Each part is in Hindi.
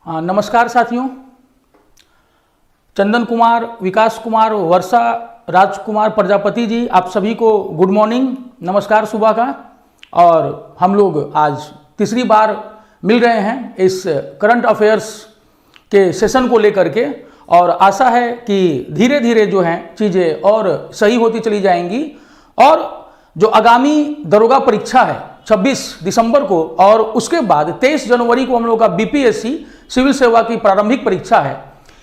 हाँ, नमस्कार साथियों। चंदन कुमार, विकास कुमार, वर्षा, राजकुमार प्रजापति जी, आप सभी को गुड मॉर्निंग, नमस्कार सुबह का। और हम लोग आज तीसरी बार मिल रहे हैं इस करंट अफेयर्स के सेशन को लेकर के, और आशा है कि धीरे धीरे जो हैं चीज़ें और सही होती चली जाएंगी। और जो आगामी दरोगा परीक्षा है 26 दिसंबर को, और उसके बाद 23 जनवरी को हम लोग का बीपीएससी सिविल सेवा की प्रारंभिक परीक्षा है,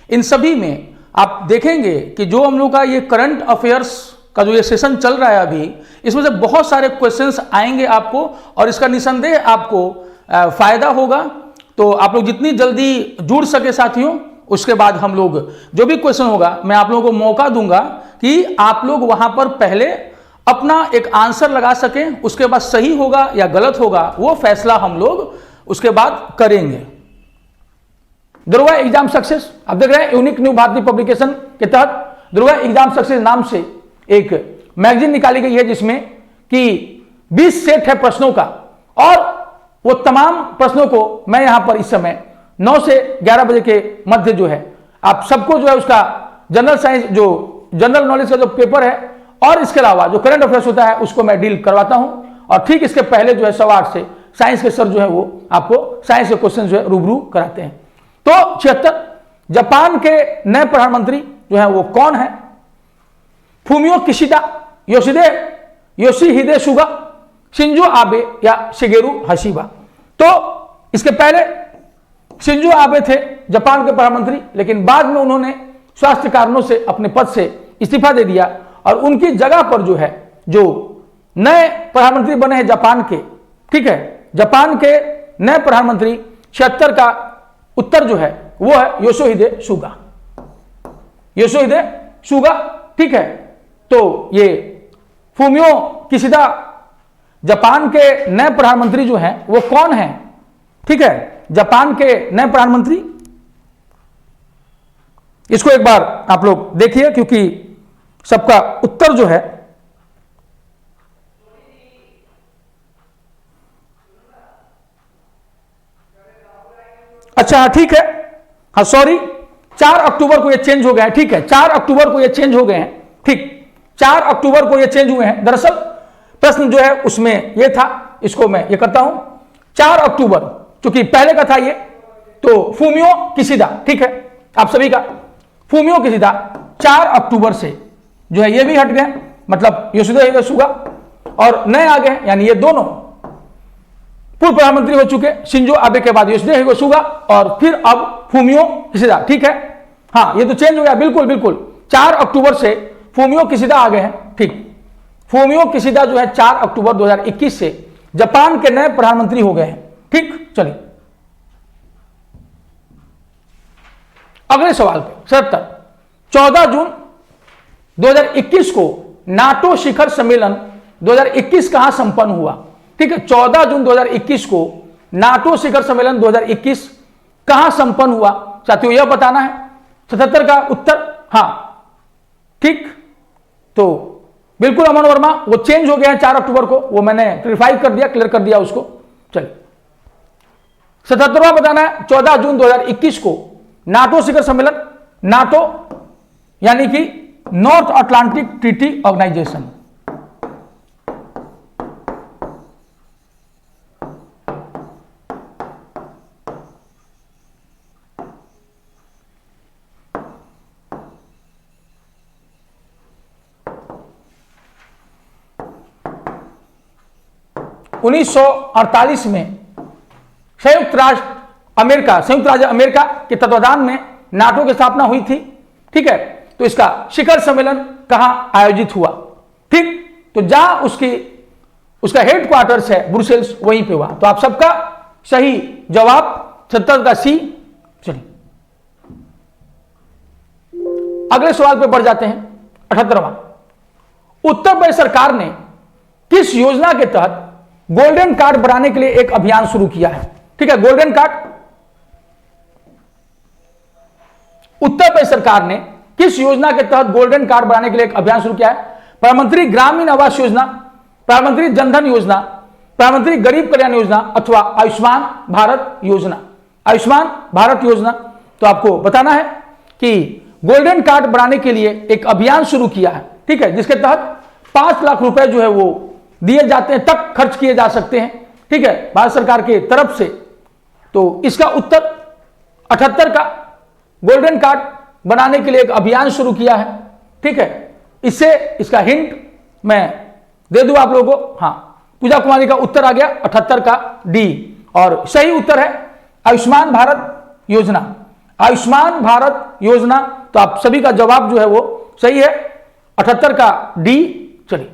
इन सभी में आप देखेंगे कि जो हम लोग का ये करंट अफेयर्स का जो ये सेशन चल रहा है अभी, इसमें से बहुत सारे क्वेश्चंस आएंगे आपको, और इसका निसंदेह आपको फायदा होगा। तो आप लोग जितनी जल्दी जुड़ सके साथियों, उसके बाद हम लोग जो भी क्वेश्चन होगा मैं आप लोगों को मौका दूंगा कि आप लोग वहां पर पहले अपना एक आंसर लगा सकें, उसके बाद सही होगा या गलत होगा वो फैसला हम लोग उसके बाद करेंगे। दरोगा एग्जाम सक्सेस, आप देख रहे हैं यूनिक न्यू भारतीय पब्लिकेशन के तहत दरोगा एग्जाम सक्सेस नाम से एक मैगजीन निकाली गई है, जिसमें कि 20 सेट है प्रश्नों का, और वो तमाम प्रश्नों को मैं यहां पर इस समय 9 से 11 बजे के मध्य जो है आप सबको जो है उसका जनरल साइंस, जो जनरल नॉलेज का जो पेपर है, और इसके अलावा जो करंट अफेयर्स होता है उसको मैं डील करवाता हूं। और ठीक इसके पहले जो है 8:15 से साइंस के सर जो है वो आपको साइंस के क्वेश्चन जो है रूबरू कराते हैं। तो 76 जापान के नए प्रधानमंत्री जो है वो कौन है? Fumio Kishida, Yoshihide Suga, Shinzo Abe या शिगेरू हशीबा। तो इसके पहले शिंजो आबे थे जापान के प्रधानमंत्री, लेकिन बाद में उन्होंने स्वास्थ्य कारणों से अपने पद से इस्तीफा दे दिया, और उनकी जगह पर जो है जो नए प्रधानमंत्री बने हैं जापान के, ठीक है, जापान के नए प्रधानमंत्री 76 का उत्तर जो है वो है योशिहिदे सुगा, योशिहिदे सुगा, ठीक है। तो ये फूमियो किशिदा जापान के नए प्रधानमंत्री जो हैं वो कौन है? ठीक है, जापान के नए प्रधानमंत्री, इसको एक बार आप लोग देखिए, क्योंकि सबका उत्तर जो है अच्छा, ठीक है, हाँ सॉरी, 4 अक्टूबर को ये चेंज हो गए हैं, ठीक है, 4 अक्टूबर को ये चेंज हो गए हैं, ठीक, 4 अक्टूबर को ये चेंज हुए हैं। दरअसल प्रश्न जो है उसमें ये था, इसको मैं ये करता हूं, 4 अक्टूबर, क्योंकि पहले का था ये, तो फूमियो किशिदा, ठीक है, आप सभी का फूमियो किशिदा 4 अक्टूबर से जो है ये भी हट गए, मतलब योशिहिदे सुगा, और नए आ गए, यानी ये दोनों पूर्व प्रधानमंत्री हो चुके, शिंजो आबे के बाद योशिहिदे सुगा, और फिर अब फूमियो किशिदा, ठीक है। हाँ, ये तो चेंज हो गया, बिल्कुल बिल्कुल, 4 अक्टूबर से फूमियो किशिदा आ गए हैं, ठीक। फूमियो किशिदा जो है 4 अक्टूबर 2021 से जापान के नए प्रधानमंत्री हो गए हैं, ठीक। चलिए अगले सवाल पे 77, 14 जून 2021 को नाटो शिखर सम्मेलन 2021 कहां संपन्न हुआ? ठीक है, 14 जून 2021 को नाटो शिखर सम्मेलन 2021 कहां संपन्न हुआ? साथियों यह बताना है। 77 का उत्तर, हां, ठीक। तो बिल्कुल अमन वर्मा, वो चेंज हो गया है 4 अक्टूबर को, वो मैंने क्लियरिफाई कर दिया, क्लियर कर दिया उसको। चलिए 77वां बताना है, 14 जून 2021 को नाटो शिखर सम्मेलन, नाटो यानी कि नॉर्थ अटलांटिक ट्रीटी ऑर्गेनाइजेशन, (1948) में संयुक्त राज्य अमेरिका के तत्वाधान में नाटो की स्थापना हुई थी, ठीक है। तो इसका शिखर सम्मेलन कहां आयोजित हुआ? ठीक, तो जहां उसका हेडक्वार्टर्स है ब्रुसेल्स, वहीं पे हुआ। तो आप सबका सही जवाब 77 का सी। चलिए अगले सवाल पे बढ़ जाते हैं। 78वां, उत्तर प्रदेश सरकार ने किस योजना के तहत गोल्डन कार्ड बनाने के लिए एक अभियान शुरू किया है? ठीक है, गोल्डन कार्ड, उत्तर प्रदेश सरकार ने किस योजना के तहत गोल्डन कार्ड बनाने के लिए एक अभियान शुरू किया है? प्रधानमंत्री ग्रामीण आवास योजना, प्रधानमंत्री जनधन योजना, प्रधानमंत्री गरीब कल्याण योजना अथवा आयुष्मान भारत योजना। आयुष्मान भारत योजना, तो आपको बताना है कि गोल्डन कार्ड बनाने के लिए एक अभियान शुरू किया है, ठीक है, जिसके तहत 5 लाख रुपए जो है वो दिए जाते हैं, तक खर्च किए जा सकते हैं, ठीक है, भारत सरकार के तरफ से। तो इसका उत्तर 78 का गोल्डन कार्ड बनाने के लिए एक अभियान शुरू किया है, ठीक है। इससे इसका हिंट मैं दे दूं आप लोगों को। हाँ, पूजा कुमारी का उत्तर आ गया 78 का डी, और सही उत्तर है आयुष्मान भारत योजना। आयुष्मान भारत योजना, तो आप सभी का जवाब जो है वो सही है 78 का डी। चलिए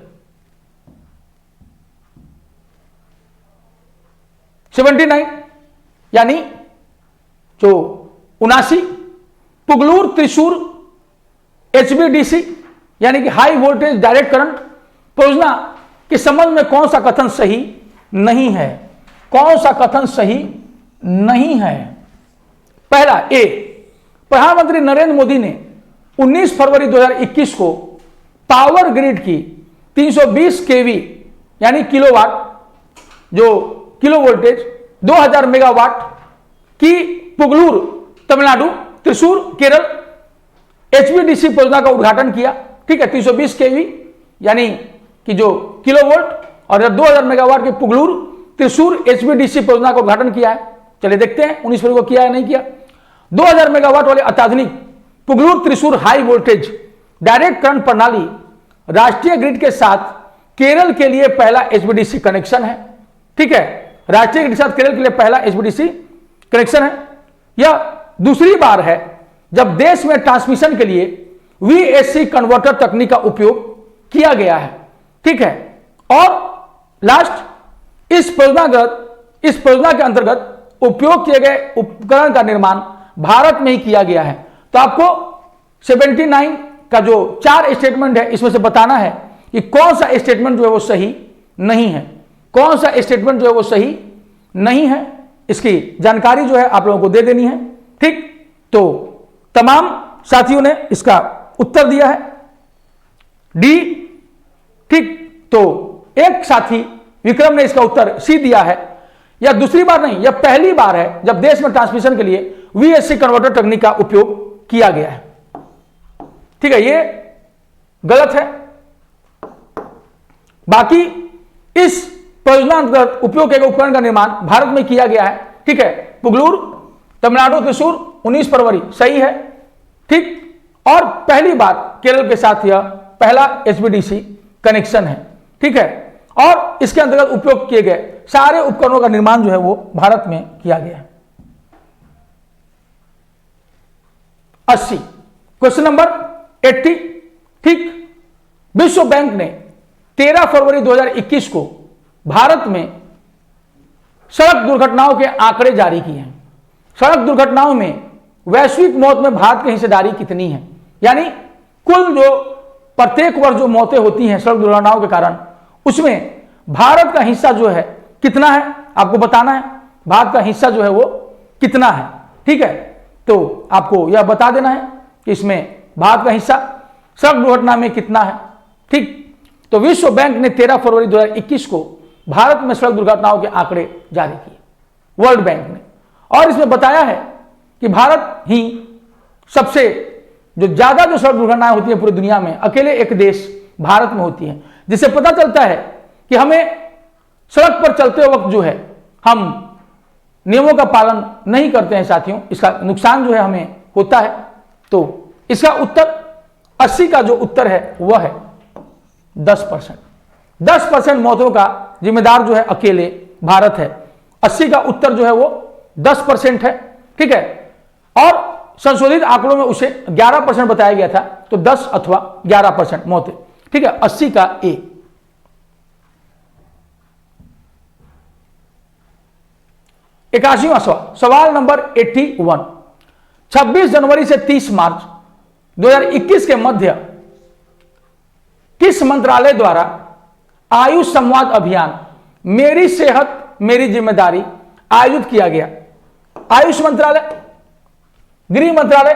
79 यानी जो 79 पुगलूर त्रिशूर HVDC यानी कि हाई वोल्टेज डायरेक्ट करंट परियोजना के संबंध में कौन सा कथन सही नहीं है? कौन सा कथन सही नहीं है? पहला ए, प्रधानमंत्री नरेंद्र मोदी ने 19 फरवरी 2021 को पावर ग्रिड की 320 केवी यानी किलोवाट जो किलो वोल्टेज 2000 मेगावाट की पुगलूर तमिलनाडु त्रिशूर केरल HVDC परियोजना का उद्घाटन किया, ठीक है। 320 केवी यानी कि जो किलो वोल्ट और 2000 मेगावाट के पुगलूर त्रिशूर HVDC परियोजना का उद्घाटन किया है। चलिए देखते हैं 19 फरवरी को किया है नहीं किया। 2000 मेगावाट वाले अत्याधुनिक Pugalur Thrissur high voltage direct current प्रणाली राष्ट्रीय ग्रिड के साथ केरल के लिए पहला HVDC कनेक्शन है, ठीक है। राष्ट्रीय ग्रिड के साथ केरल के लिए पहला HVDC कनेक्शन है। यह दूसरी बार है जब देश में ट्रांसमिशन के लिए VSC कन्वर्टर तकनीक का उपयोग किया गया है, ठीक है। और लास्ट, इस परियोजना के अंतर्गत उपयोग किए गए उपकरण का निर्माण भारत में ही किया गया है। तो आपको 79 का जो 4 स्टेटमेंट है इसमें से बताना है कि कौन सा स्टेटमेंट जो है वो सही नहीं है, कौन सा स्टेटमेंट जो है वो सही नहीं है। इसकी जानकारी जो है आप लोगों को दे देनी है, ठीक। तो तमाम साथियों ने इसका उत्तर दिया है डी, ठीक। तो एक साथी विक्रम ने इसका उत्तर सी दिया है। यह दूसरी बार नहीं, यह पहली बार है जब देश में ट्रांसमिशन के लिए VSC कन्वर्टर तकनीक का उपयोग किया गया है, ठीक है। ये गलत है। बाकी इस परियोजना अंतर्गत उपयोग किए गए उपकरण का निर्माण भारत में किया गया है, ठीक है। पुगलूर तमिलनाडु त्रिशूर 19 फरवरी सही है, ठीक। और पहली बार केरल के साथ यह पहला HVDC कनेक्शन है, ठीक है। और इसके अंतर्गत उपयोग किए गए सारे उपकरणों का निर्माण जो है वो भारत में किया गया है। 80 क्वेश्चन नंबर 80, ठीक। विश्व बैंक ने 13 फरवरी 2021 को भारत में सड़क दुर्घटनाओं के आंकड़े जारी किए हैं। सड़क दुर्घटनाओं में वैश्विक मौत में भारत की हिस्सेदारी कितनी है, यानी कुल जो प्रत्येक वर्ष जो मौतें होती हैं सड़क दुर्घटनाओं के कारण, उसमें भारत का हिस्सा जो है कितना है, आपको बताना है भारत का हिस्सा जो है वो कितना है, ठीक है। तो आपको यह बता देना है कि इसमें भारत का हिस्सा सड़क दुर्घटना में कितना है, ठीक। तो विश्व बैंक ने 13 फरवरी 2021 को भारत में सड़क दुर्घटनाओं के आंकड़े जारी किए, वर्ल्ड बैंक ने, और इसमें बताया है कि भारत ही सबसे जो ज्यादा जो सड़क दुर्घटनाएं होती है पूरी दुनिया में, अकेले एक देश भारत में होती है, जिससे पता चलता है कि हमें सड़क पर चलते वक्त जो है हम नियमों का पालन नहीं करते हैं साथियों, इसका नुकसान जो है हमें होता है। तो इसका उत्तर 80 का जो उत्तर है वह है 10%। 10% मौतों का जिम्मेदार जो है अकेले भारत है। 80 का उत्तर जो है वो 10% है, ठीक है। और संशोधित आंकड़ों में उसे 11% बताया गया था, तो 10 अथवा 11% मौतें, ठीक है। 80 का ए। इक्यासीवां सवाल नंबर 81, 26 जनवरी से 30 मार्च 2021 के मध्य किस मंत्रालय द्वारा आयुष संवाद अभियान मेरी सेहत मेरी जिम्मेदारी आयोजित किया गया? आयुष मंत्रालय, गृह मंत्रालय,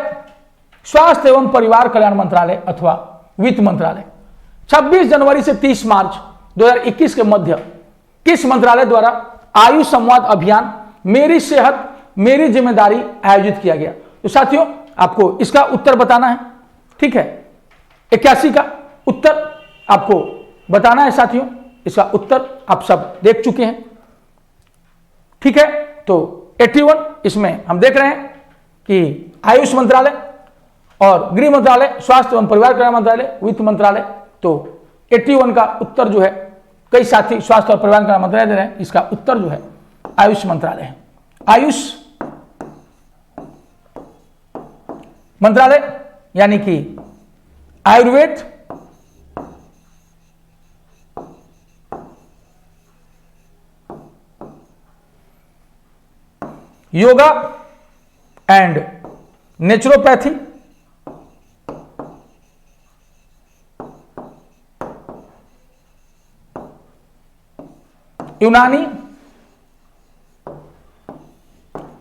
स्वास्थ्य एवं परिवार कल्याण मंत्रालय अथवा वित्त मंत्रालय। 26 जनवरी से 30 मार्च 2021 के मध्य किस मंत्रालय द्वारा आयुष संवाद अभियान मेरी सेहत मेरी जिम्मेदारी आयोजित किया गया। तो साथियों आपको इसका उत्तर बताना है, ठीक है। 81 का उत्तर आपको बताना है साथियों, इसका उत्तर आप सब देख चुके हैं, ठीक है। तो 81 इसमें हम देख रहे हैं कि आयुष मंत्रालय और गृह मंत्रालय, स्वास्थ्य एवं परिवार कल्याण मंत्रालय, वित्त मंत्रालय। तो 81 का उत्तर जो है, कई साथी स्वास्थ्य और परिवार कल्याण मंत्रालय दे रहे हैं, इसका उत्तर जो है आयुष मंत्रालय है। आयुष मंत्रालय यानी कि आयुर्वेद, योगा एंड नेचुरोपैथी, यूनानी,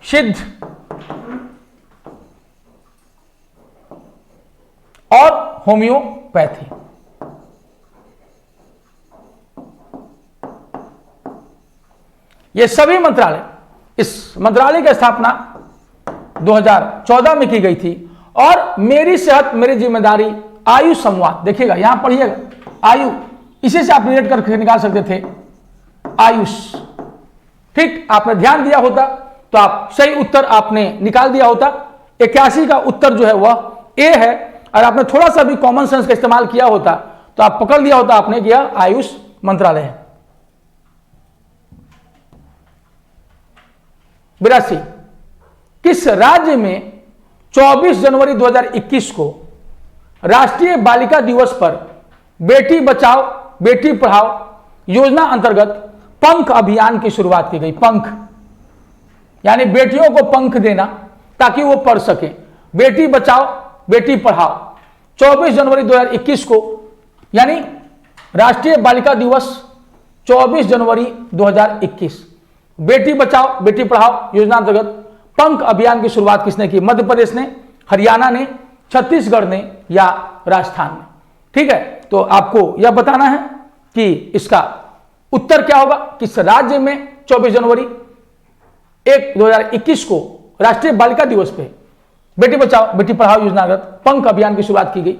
सिद्ध और होम्योपैथी। ये सभी मंत्रालय, इस मंत्रालय की स्थापना 2014 में की गई थी। और मेरी सेहत मेरी जिम्मेदारी आयुष संवाद, देखिएगा यहां पढ़िएगा आयु, इसी से आप रिलेट करके निकाल सकते थे आयुष, ठीक। आपने ध्यान दिया होता तो आप सही उत्तर आपने निकाल दिया होता। 81 का उत्तर जो है वह ए है। और आपने थोड़ा सा भी कॉमन सेंस का इस्तेमाल किया होता तो आप पकड़ लिया होता आपने कि यह आयुष मंत्रालय है। 82, किस राज्य में 24 जनवरी 2021 को राष्ट्रीय बालिका दिवस पर बेटी बचाओ बेटी पढ़ाओ योजना अंतर्गत पंख अभियान की शुरुआत की गई? पंख यानी बेटियों को पंख देना ताकि वो पढ़ सके। बेटी बचाओ बेटी पढ़ाओ 24 जनवरी 2021 को, यानी राष्ट्रीय बालिका दिवस 24 जनवरी 2021, बेटी बचाओ बेटी पढ़ाओ योजना अंतर्गत पंख अभियान की शुरुआत किसने की? मध्य प्रदेश ने, हरियाणा ने, छत्तीसगढ़ ने या राजस्थान ने, ठीक है। तो आपको यह बताना है कि इसका उत्तर क्या होगा। किस राज्य में 24 जनवरी 2021 को राष्ट्रीय बालिका दिवस पे बेटी बचाओ बेटी पढ़ाओ योजना अंतर्गत पंख अभियान की शुरुआत की गई?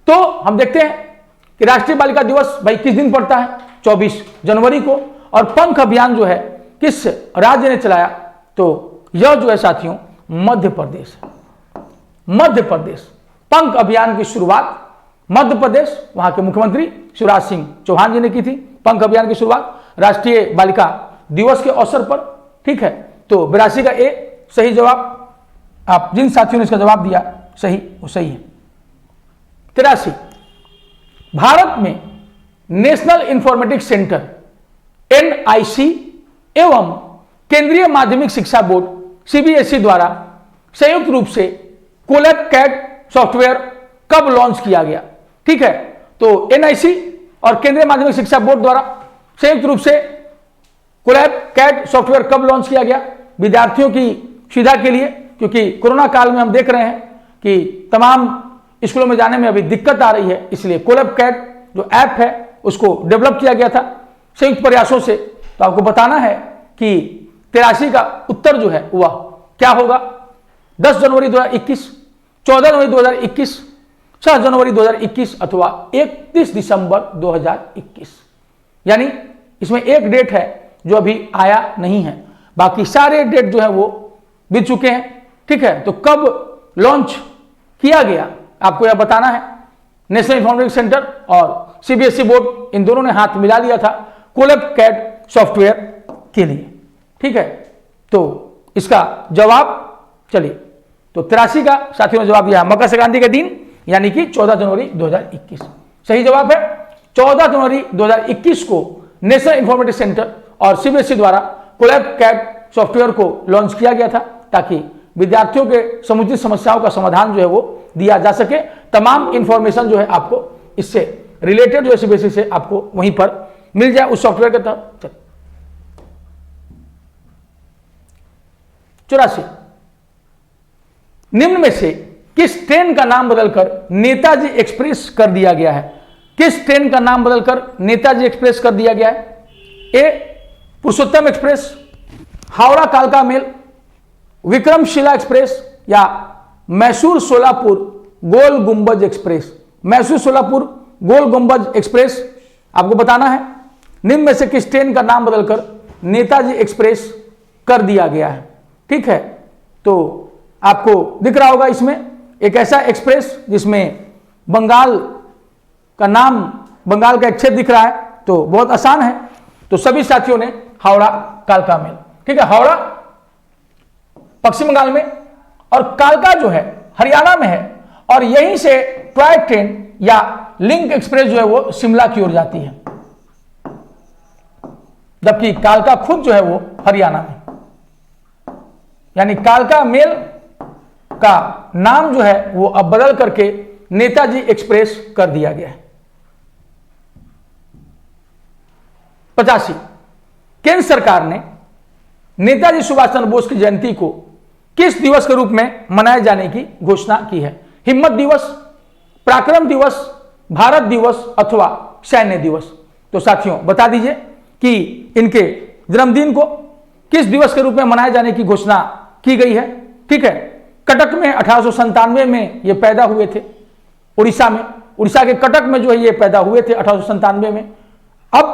तो हम देखते हैं कि राष्ट्रीय बालिका दिवस भाई किस दिन पड़ता है? 24 जनवरी को। और पंख अभियान जो है किस राज्य ने चलाया? तो यह जो है साथियों मध्य प्रदेश है। मध्य प्रदेश, पंख अभियान की शुरुआत मध्य प्रदेश, वहां के मुख्यमंत्री शिवराज सिंह चौहान जी ने की थी। पंख अभियान की शुरुआत राष्ट्रीय बालिका दिवस के अवसर पर, ठीक है। तो 82 का ए सही जवाब। आप जिन साथियों ने इसका जवाब दिया सही, वो सही है। 83, भारत में नेशनल इंफॉर्मेटिक्स सेंटर NIC एवं केंद्रीय माध्यमिक शिक्षा बोर्ड CBSE द्वारा संयुक्त रूप से कोलैब कैट सॉफ्टवेयर कब लॉन्च किया गया? ठीक है। तो NIC और केंद्रीय माध्यमिक शिक्षा बोर्ड द्वारा संयुक्त रूप से कोलैब कैट सॉफ्टवेयर कब लॉन्च किया गया? विद्यार्थियों की सुविधा के लिए, क्योंकि कोरोना काल में हम देख रहे हैं कि तमाम स्कूलों में जाने में अभी दिक्कत आ रही है, इसलिए कोलैब कैट जो ऐप है उसको डेवलप किया गया था संयुक्त प्रयासों से। तो आपको बताना है कि 83 का उत्तर जो है वह क्या होगा? 10 जनवरी 2021, 14 जनवरी 2021, 6 जनवरी 2021 अथवा 31 दिसंबर 2021। यानी इसमें एक डेट है जो अभी आया नहीं है, बाकी सारे डेट जो है वो बीत चुके हैं, ठीक है। तो कब लॉन्च किया गया आपको यह बताना है। नेशनल इंफॉर्मेटिक्स सेंटर और CBSE बोर्ड इन दोनों ने हाथ मिला लिया था कोलैब कैट सॉफ्टवेयर के लिए, ठीक है। तो इसका जवाब चलिए, तो 83 का साथियों ने जवाब दिया मकर संक्रांति के दिन, यानी कि 14 जनवरी 2021 सही जवाब है। 14 जनवरी 2021 को नेशनल इंफॉर्मेटिक्स सेंटर और CBSE द्वारा कोलैब कैट सॉफ्टवेयर को लॉन्च किया गया था ताकि विद्यार्थियों के समुचित समस्याओं का समाधान जो है वो दिया जा सके। तमाम इंफॉर्मेशन जो है आपको इससे रिलेटेड जो है CBSE से आपको वहीं पर मिल जाए उस सॉफ्टवेयर के तहत। 84, निम्न में से किस ट्रेन का नाम बदलकर नेताजी एक्सप्रेस कर दिया गया है? किस ट्रेन का नाम बदलकर नेताजी एक्सप्रेस कर दिया गया है? ए पुरुषोत्तम एक्सप्रेस, हावड़ा कालका मेल, विक्रमशिला एक्सप्रेस या मैसूर सोलापुर गोल गुंबज एक्सप्रेस। मैसूर सोलापुर गोल गुंबज एक्सप्रेस आपको बताना है। निम्न में से किस ट्रेन का नाम बदलकर नेताजी एक्सप्रेस कर दिया गया है? ठीक है, तो आपको दिख रहा होगा इसमें एक ऐसा एक्सप्रेस जिसमें बंगाल का नाम, बंगाल का एक क्षेत्र दिख रहा है, तो बहुत आसान है। तो सभी साथियों ने हावड़ा कालका मेल, ठीक है, हावड़ा पश्चिम बंगाल में और कालका जो है हरियाणा में है, और यहीं से टॉय ट्रेन या लिंक एक्सप्रेस जो है वो शिमला की ओर जाती है, जबकि कालका खुद जो है वो हरियाणा में। यानी कालका मेल का नाम जो है वो अब बदल करके नेताजी एक्सप्रेस कर दिया गया है। 85, केंद्र सरकार ने नेताजी सुभाष चंद्र बोस की जयंती को किस दिवस के रूप में मनाए जाने की घोषणा की है? हिम्मत दिवस, पराक्रम दिवस, भारत दिवस अथवा सैन्य दिवस। तो साथियों बता दीजिए कि इनके जन्मदिन को किस दिवस के रूप में मनाए जाने की घोषणा की गई है। ठीक है, कटक में 1897 में ये पैदा हुए थे, उड़ीसा में, उड़ीसा के कटक में जो है ये पैदा हुए थे 1897 में। अब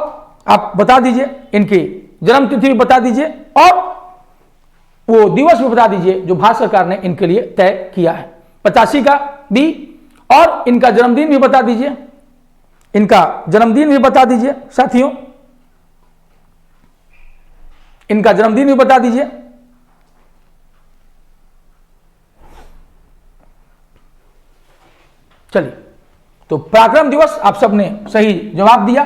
आप बता दीजिए इनकी जन्म तिथि भी बता दीजिए और वो दिवस भी बता दीजिए जो भारत सरकार ने इनके लिए तय किया है। 85 का भी, और इनका जन्मदिन भी बता दीजिए, इनका जन्मदिन भी बता दीजिए साथियों, इनका जन्मदिन भी बता दीजिए। चलिए, तो पराक्रम दिवस आप सबने सही जवाब दिया,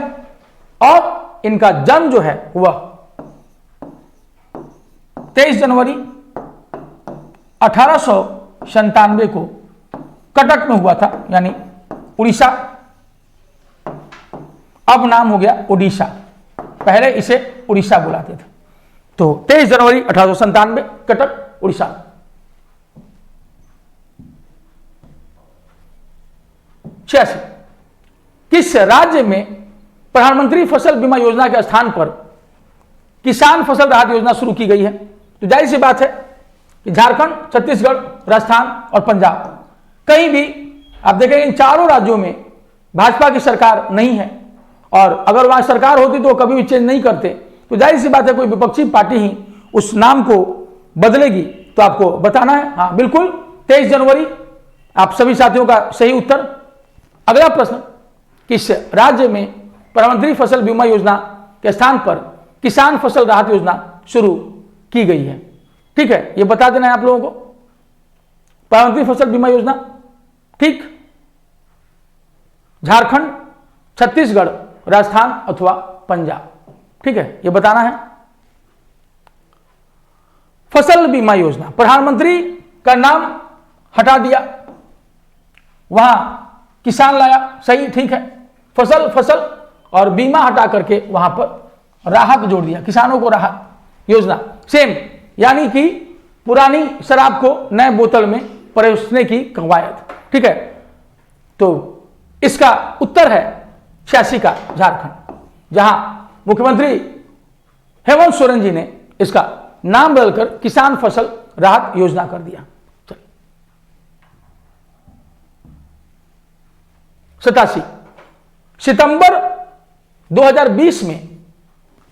और इनका जन्म जो है वह 23 जनवरी 1897 को कटक में हुआ था, यानी उड़ीसा, अब नाम हो गया ओडिशा, पहले इसे उड़ीसा बुलाते थे। तो 23 जनवरी 1897 कटक उड़ीसा। 86, किस राज्य में प्रधानमंत्री फसल बीमा योजना के स्थान पर किसान फसल राहत योजना शुरू की गई है? तो जाहिर सी बात है कि झारखंड, छत्तीसगढ़, राजस्थान और पंजाब, कहीं भी आप देखेंगे इन चारों राज्यों में भाजपा की सरकार नहीं है, और अगर वहां सरकार होती तो कभी भी चेंज नहीं करते। तो जाहिर सी बात है कोई विपक्षी पार्टी ही उस नाम को बदलेगी। तो आपको बताना है, हाँ बिल्कुल 23 जनवरी आप सभी साथियों का सही उत्तर। अगला प्रश्न, किस राज्य में प्रधानमंत्री फसल बीमा योजना के स्थान पर किसान फसल राहत योजना शुरू की गई है? ठीक है, यह बता देना है आप लोगों को, प्रधानमंत्री फसल बीमा योजना, ठीक, झारखंड, छत्तीसगढ़, राजस्थान अथवा पंजाब। ठीक है, यह बताना है। फसल बीमा योजना, प्रधानमंत्री का नाम हटा दिया, वहां किसान लाया, सही, ठीक है, फसल फसल और बीमा हटा करके वहां पर राहत जोड़ दिया, किसानों को राहत योजना, सेम, यानी कि पुरानी शराब को नए बोतल में परोसने की कवायद। ठीक है, तो इसका उत्तर है 86 का झारखंड, जहां मुख्यमंत्री हेमंत सोरेन जी ने इसका नाम बदलकर किसान फसल राहत योजना कर दिया। 87, सितंबर 2020 में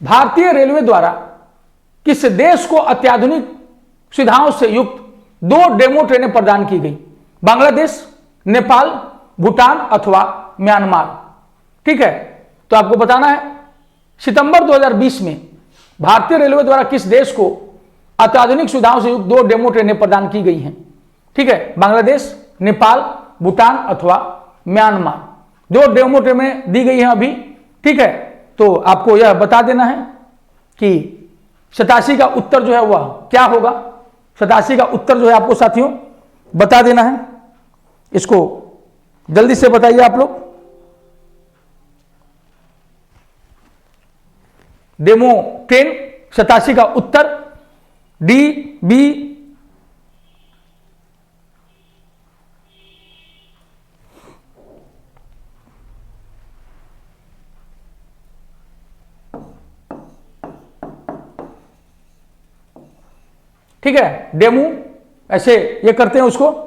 भारतीय रेलवे द्वारा किस देश को अत्याधुनिक सुविधाओं से युक्त 2 डेमो ट्रेनें प्रदान की गई? बांग्लादेश, नेपाल, भूटान अथवा म्यांमार। ठीक है, तो आपको बताना है सितंबर 2020 में भारतीय रेलवे द्वारा किस देश को अत्याधुनिक सुविधाओं से युक्त 2 डेमो ट्रेनें प्रदान की गई हैं? ठीक है, बांग्लादेश, नेपाल, भूटान अथवा म्यांमार। 2 डेमो ट्रेनें दी गई हैं अभी। ठीक है, तो आपको यह बता देना है कि 87 का उत्तर जो है वह क्या होगा। 87 का उत्तर जो है आपको साथियों बता देना है, इसको जल्दी से बताइए आप लोग। डेमो ट्रेन 87 का उत्तर डी, बी, ठीक है, डेमू ऐसे ये करते हैं उसको।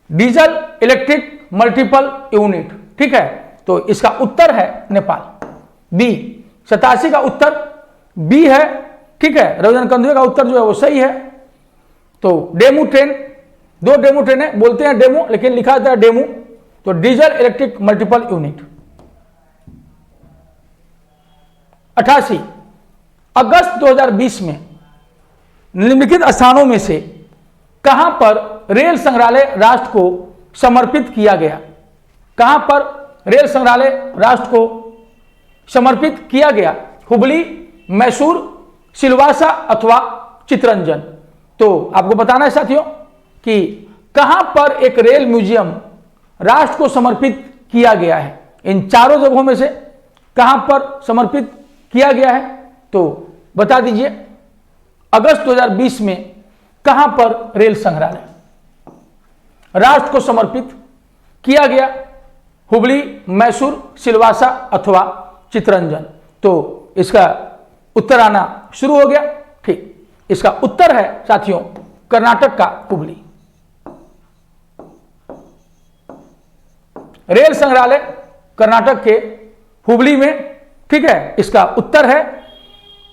डीजल इलेक्ट्रिक मल्टीपल यूनिट, ठीक है, तो इसका उत्तर है नेपाल, बी। 87 का उत्तर बी है, ठीक है। रविचंद्रन कंदुए का उत्तर जो है वो सही है। तो डेमू ट्रेन, 2 डेमू ट्रेनें बोलते हैं डेमू, लेकिन लिखा जाता है डेमू, तो डीजल इलेक्ट्रिक मल्टीपल यूनिट। 88 अगस्त 2020 में निम्नलिखित स्थानों में से कहां पर रेल संग्रहालय राष्ट्र को समर्पित किया गया? कहां पर रेल संग्रहालय राष्ट्र को समर्पित किया गया? हुबली, मैसूर, सिलवासा अथवा चितरंजन। तो आपको बताना है साथियों कि कहां पर एक रेल म्यूजियम राष्ट्र को समर्पित किया गया है। इन चारों जगहों में से कहां पर समर्पित किया गया है, तो बता दीजिए। अगस्त 2020 में कहां पर रेल संग्रहालय राष्ट्र को समर्पित किया गया? हुबली, मैसूर, सिलवासा अथवा चितरंजन। तो इसका उत्तर आना शुरू हो गया। ठीक, इसका उत्तर है साथियों कर्नाटक का हुबली। रेल संग्रहालय कर्नाटक के हुबली में, ठीक है, इसका उत्तर है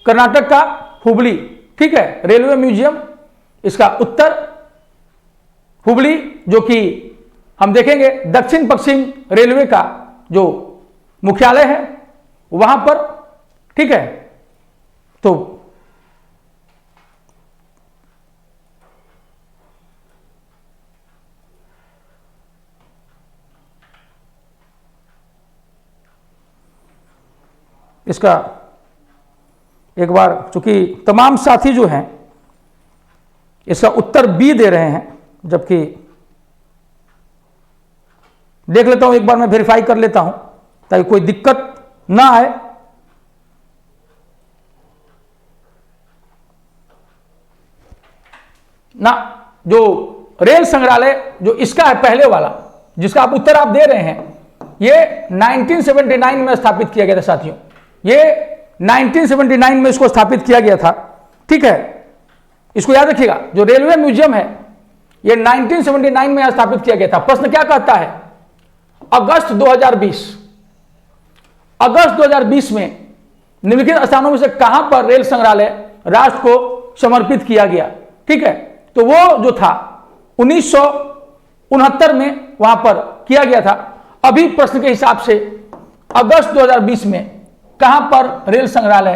कर्नाटक का हुबली, ठीक है। रेलवे म्यूजियम, इसका उत्तर हुबली, जो कि हम देखेंगे दक्षिण पश्चिम रेलवे का जो मुख्यालय है वहां पर, ठीक है। तो इसका एक बार, चूंकि तमाम साथी जो हैं इसका उत्तर बी दे रहे हैं, जबकि देख लेता हूं, एक बार मैं वेरीफाई कर लेता हूं ताकि कोई दिक्कत ना आए। ना, जो रेल संग्रहालय जो इसका है पहले वाला, जिसका आप उत्तर आप दे रहे हैं, ये 1979 में स्थापित किया गया था साथियों। ये 1979 में इसको स्थापित किया गया था, ठीक है। इसको याद रखिएगा, जो रेलवे म्यूजियम है ये 1979 में स्थापित किया गया था। प्रश्न क्या कहता है? अगस्त 2020 में निम्नलिखित स्थानों में से कहां पर रेल संग्रहालय राष्ट्र को समर्पित किया गया, ठीक है। तो वो जो था 1969 में वहां पर किया गया था। अभी प्रश्न के हिसाब से अगस्त 2020 में कहां पर रेल संग्रहालय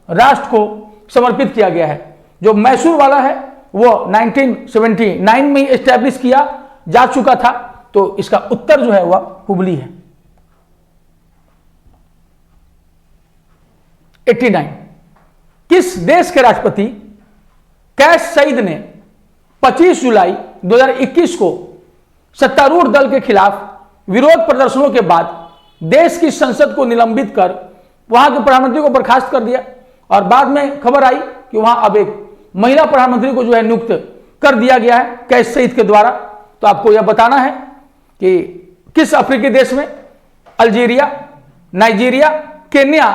राष्ट्र को समर्पित किया गया है? जो मैसूर वाला है वो 1979 में ही एस्टैब्लिश किया जा चुका था। तो इसका उत्तर जो है वह हुबली है। 89 किस देश के राष्ट्रपति कैस सईद ने 25 जुलाई 2021 को सत्तारूढ़ दल के खिलाफ विरोध प्रदर्शनों के बाद देश की संसद को निलंबित कर वहां के प्रधानमंत्री को बर्खास्त कर दिया? और बाद में खबर आई कि वहां अब एक महिला प्रधानमंत्री को जो है नियुक्त कर दिया गया है कैस सईद के द्वारा। तो आपको यह बताना है कि किस अफ्रीकी देश में, अल्जीरिया, नाइजीरिया, केन्या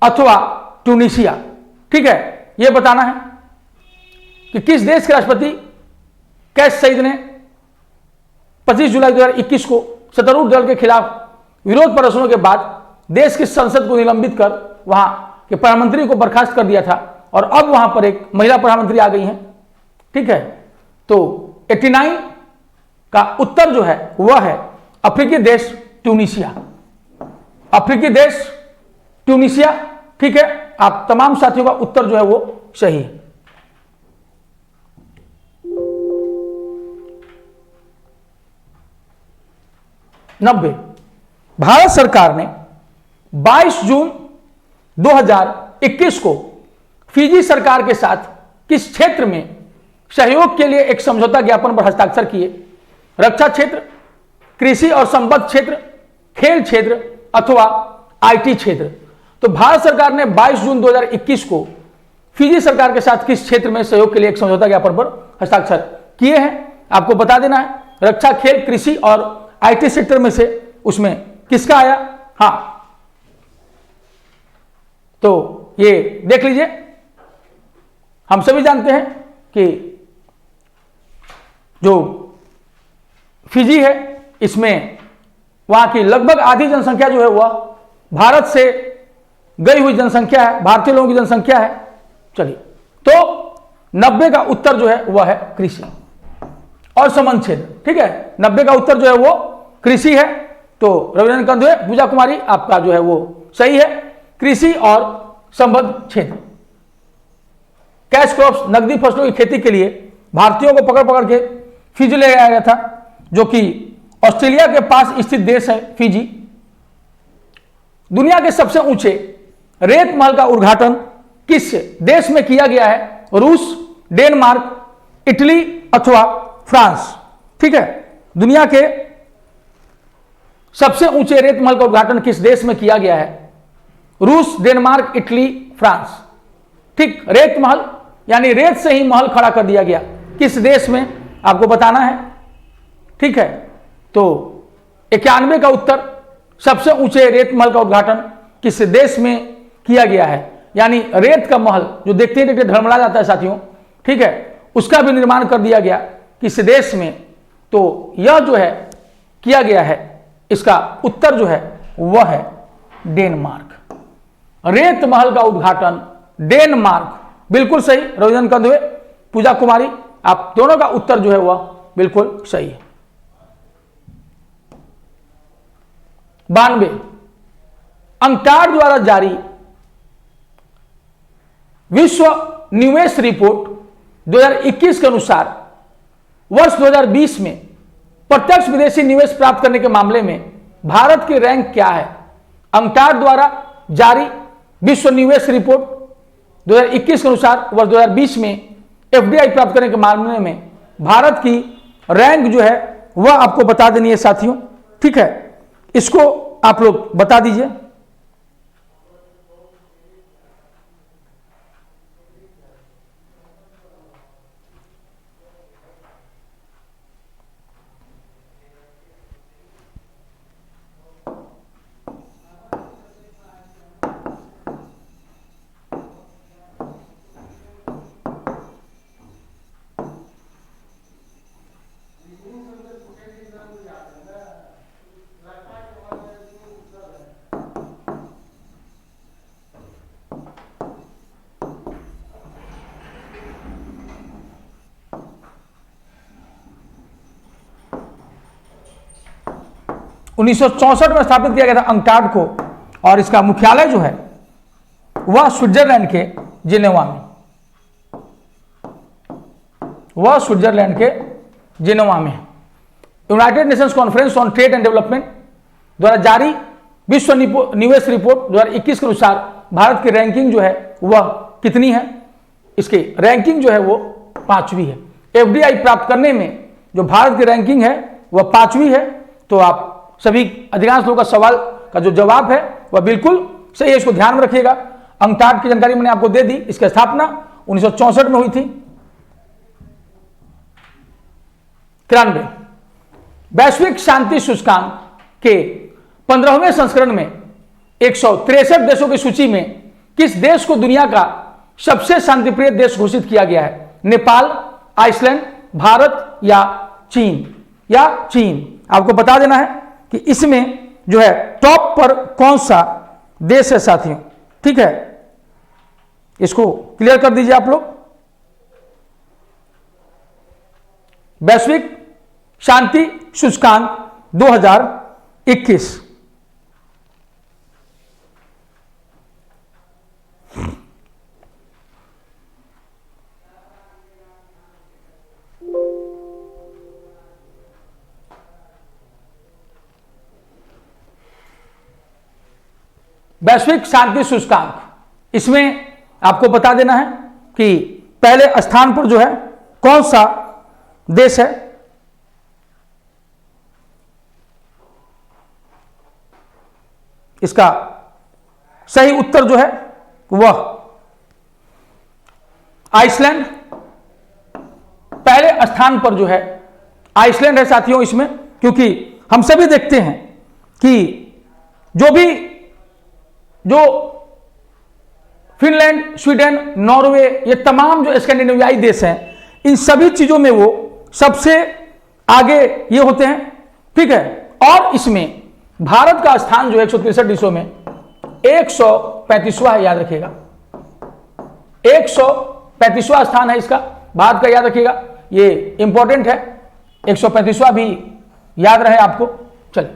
अथवा ट्यूनीशिया, ठीक है। यह बताना है कि किस देश के राष्ट्रपति कैस सईद ने 25 जुलाई 2021 को सत्तारूढ़ दल के खिलाफ विरोध प्रदर्शनों के बाद देश की संसद को निलंबित कर वहां के प्रधानमंत्री को बर्खास्त कर दिया था, और अब वहां पर एक महिला प्रधानमंत्री आ गई हैं, ठीक है। तो 89 का उत्तर जो है वह है अफ्रीकी देश ट्यूनीशिया। अफ्रीकी देश ट्यूनीशिया, ठीक है। आप तमाम साथियों का उत्तर जो है वो सही है। नब्बे भारत सरकार ने 22 जून 2021 को फिजी सरकार के साथ किस क्षेत्र में सहयोग के लिए एक समझौता ज्ञापन पर हस्ताक्षर किए? रक्षा क्षेत्र, कृषि और संबद्ध क्षेत्र, खेल क्षेत्र अथवा आईटी क्षेत्र। तो भारत सरकार ने 22 जून 2021 को फिजी सरकार के साथ किस क्षेत्र में सहयोग के लिए एक समझौता ज्ञापन पर हस्ताक्षर किए हैं? आपको बता देना है, रक्षा, खेल, कृषि और आईटी सेक्टर में से उसमें किसका आया? हाँ, तो ये देख लीजिए, हम सभी जानते हैं कि जो फिजी है इसमें वहां की लगभग आधी जनसंख्या जो है वह भारत से गई हुई जनसंख्या है, भारतीय लोगों की जनसंख्या है। चलिए, तो 90 का उत्तर जो है वह है कृषि और संबंध क्षेत्र। ठीक है, 90 का उत्तर जो है वो कृषि है। तो रविरंजन कंदुए, पूजा कुमारी, आपका जो है वो सही है, कृषि और संबंध क्षेत्र। कैश क्रॉप्स, नकदी फसलों की खेती के लिए भारतीयों को पकड़ पकड़ के फिजी ले आया गया था, जो कि ऑस्ट्रेलिया के पास स्थित देश है फिजी। दुनिया के सबसे ऊंचे रेत महल का उद्घाटन किस देश में किया गया है? रूस, डेनमार्क, इटली अथवा फ्रांस। ठीक है, दुनिया के सबसे ऊंचे रेत महल का उद्घाटन किस देश में किया गया है? रूस, डेनमार्क, इटली, फ्रांस। ठीक, रेत महल यानी रेत से ही महल खड़ा कर दिया गया, किस देश में आपको बताना है। ठीक है, तो 91 का उत्तर, सबसे ऊंचे रेत महल का उद्घाटन किस देश में किया गया है? यानी रेत का महल जो देखते देखते धड़मड़ा जाता है साथियों, ठीक है, उसका भी निर्माण कर दिया गया किस देश में? तो यह जो है किया गया है, इसका उत्तर जो है वह है डेनमार्क। रेत महल का उद्घाटन डेनमार्क, बिल्कुल सही। रविरंजन कंदुए, पूजा कुमारी, आप दोनों का उत्तर जो है वह बिल्कुल सही है। 92, अंकटाड द्वारा जारी विश्व निवेश रिपोर्ट 2021 के अनुसार वर्ष 2020 में प्रत्यक्ष विदेशी निवेश प्राप्त करने के मामले में भारत की रैंक क्या है? अंकटाड द्वारा जारी विश्व निवेश रिपोर्ट 2021 के अनुसार वर्ष 2020 में एफडीआई प्राप्त करने के मामले में भारत की रैंक जो है वह आपको बता देनी है साथियों। ठीक है, इसको आप लोग बता दीजिए। उन्नीस सौ 64 में स्थापित किया गया था अंकटाड को, और इसका मुख्यालय जो है वह स्विट्जरलैंड के जिनेवा में, वह स्विट्जरलैंड के जिनेवा में है। United Nations conference on trade and development द्वारा जारी विश्व निवेश रिपोर्ट 2021 के अनुसार भारत की रैंकिंग जो है वह कितनी है? इसकी रैंकिंग जो है वो 5वीं है। एफडीआई प्राप्त करने में जो भारत की रैंकिंग है वह 5वीं है। तो आप सभी अधिकांश लोगों का सवाल का जो जवाब है वह बिल्कुल सही है, इसको ध्यान में रखिएगा। अंकटाड की जानकारी मैंने आपको दे दी। इसकी स्थापना 1964 में हुई थी। 93, वैश्विक शांति सूचकांक के 15वें संस्करण में 163 देशों की सूची में किस देश को दुनिया का सबसे शांतिप्रिय देश घोषित किया गया है? नेपाल, आइसलैंड, भारत या चीन? आपको बता देना है कि इसमें जो है टॉप पर कौन सा देश है साथियों। ठीक है, इसको क्लियर कर दीजिए आप लोग। वैश्विक शांति सूचकांक 2021, वैश्विक शांति सूचकांक, इसमें आपको बता देना है कि पहले स्थान पर जो है कौन सा देश है। इसका सही उत्तर जो है वह आइसलैंड, पहले स्थान पर जो है आइसलैंड है साथियों इसमें, क्योंकि हम सभी देखते हैं कि जो फिनलैंड, स्वीडन, नॉर्वे, ये तमाम जो स्कैंडिनेवियाई देश हैं, इन सभी चीजों में वो सबसे आगे ये होते हैं, ठीक है। और इसमें भारत का स्थान जो है 163 देशों में 135वां है, याद रखिएगा 135वां स्थान है इसका भारत का, याद रखिएगा, ये इंपॉर्टेंट है, 135वां भी याद रहे आपको। चलिए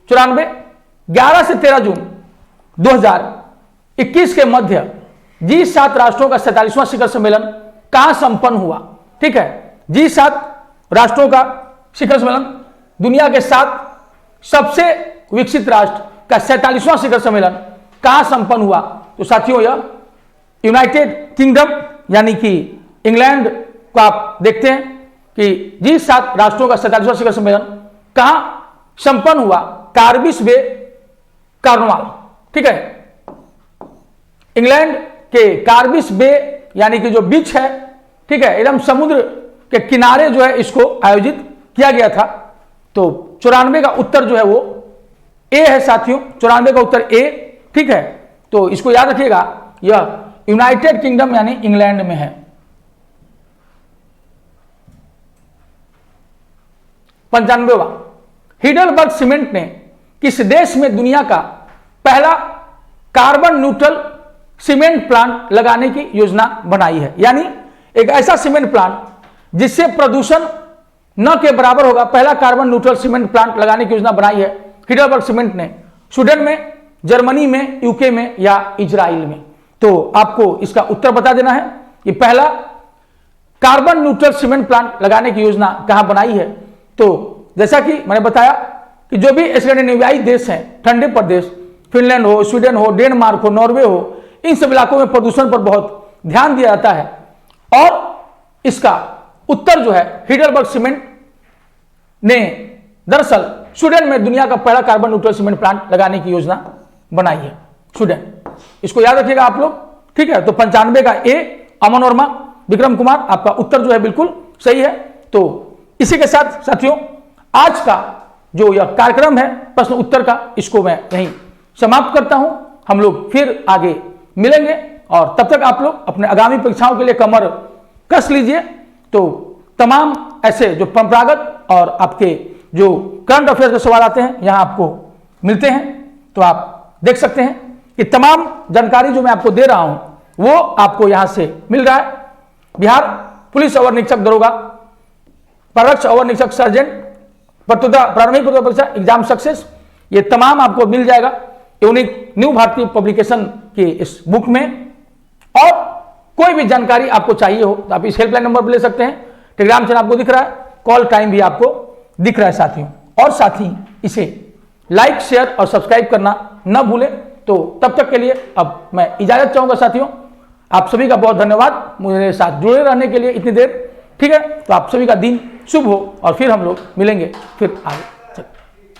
94, 11 से 13 जून 2021 के मध्य G7 राष्ट्रों का 47वां शिखर सम्मेलन कहां संपन्न हुआ, ठीक है। G7 राष्ट्रों का शिखर सम्मेलन, दुनिया के 7 सबसे विकसित राष्ट्र का 47वां शिखर सम्मेलन कहां संपन्न हुआ, तो साथियों यह यूनाइटेड किंगडम यानी कि इंग्लैंड को आप देखते हैं कि G7 राष्ट्रों का 47वां शिखर सम्मेलन कहां संपन्न हुआ, कार्बिस बे कॉर्नवाल, ठीक है। इंग्लैंड के कार्बिस बे यानी कि जो बीच है, ठीक है, एकदम समुद्र के किनारे जो है इसको आयोजित किया गया था। तो 94 का उत्तर जो है वो ए है साथियों, 94 का उत्तर ए, ठीक है। तो इसको याद रखिएगा, यह यूनाइटेड किंगडम यानी इंग्लैंड में है। 95वां, हिडलबर्ग सीमेंट ने किस देश में दुनिया का पहला कार्बन न्यूट्रल सीमेंट प्लांट लगाने की योजना बनाई है, यानी एक ऐसा सीमेंट प्लांट जिससे प्रदूषण न के बराबर होगा, पहला कार्बन न्यूट्रल सीमेंट प्लांट लगाने की योजना बनाई है हिडलबर्ग सीमेंट ने। स्वीडन में, जर्मनी में, यूके में या इजराइल में। तो आपको इसका उत्तर बता देना है कि पहला कार्बन न्यूट्रल सीमेंट प्लांट लगाने की योजना कहां बनाई है। तो जैसा कि मैंने बताया कि जो भी स्कैंडिनेवियाई देश हैं, ठंडे प्रदेश, फिनलैंड हो, स्वीडन हो, डेनमार्क हो, नॉर्वे हो, इन सब इलाकों में प्रदूषण पर बहुत ध्यान दिया जाता है और इसका उत्तर जो है हिडलबर्ग सीमेंट ने दरअसल स्वीडन में दुनिया का पहला कार्बन न्यूट्रल सीमेंट प्लांट लगाने की योजना बनाई है, स्वीडन। इसको याद रखिएगा आप लोग, ठीक है। तो 95 का ए, अमन वर्मा, विक्रम कुमार, आपका उत्तर जो है बिल्कुल सही है। तो इसी के साथ साथियों आज का जो यह कार्यक्रम है प्रश्न उत्तर का, इसको मैं यहीं समाप्त करता हूं। हम लोग फिर आगे मिलेंगे और तब तक आप लोग अपने आगामी परीक्षाओं के लिए कमर कस लीजिए। तो तमाम ऐसे जो परंपरागत और आपके जो करंट अफेयर्स के सवाल आते हैं यहां आपको मिलते हैं, तो आप देख सकते हैं कि तमाम जानकारी जो मैं आपको दे रहा हूं वो आपको यहां से मिल रहा है। बिहार पुलिस अवर निरीक्षक दरोगा, परवक्ष अवर निरीक्षक सर्जेंट, प्रारंभिक प्रतियोगिता परीक्षा एग्जाम सक्सेस, ये तमाम आपको मिल जाएगा यूनिक न्यू भारतीय पब्लिकेशन के इस बुक में। और कोई भी जानकारी आपको चाहिए हो तो आप इस हेल्पलाइन नंबर पर ले सकते हैं। टेलीग्राम चैनल आपको दिख रहा है, कॉल टाइम भी आपको दिख रहा है साथियों। और साथ ही इसे लाइक, शेयर और सब्सक्राइब करना न भूलें। तो तब तक के लिए अब मैं इजाजत चाहूंगा साथियों। आप सभी का बहुत धन्यवाद मेरे साथ जुड़े रहने के लिए इतनी देर, ठीक है। तो आप सभी का दिन शुभ हो और फिर हम लोग मिलेंगे फिर आगे।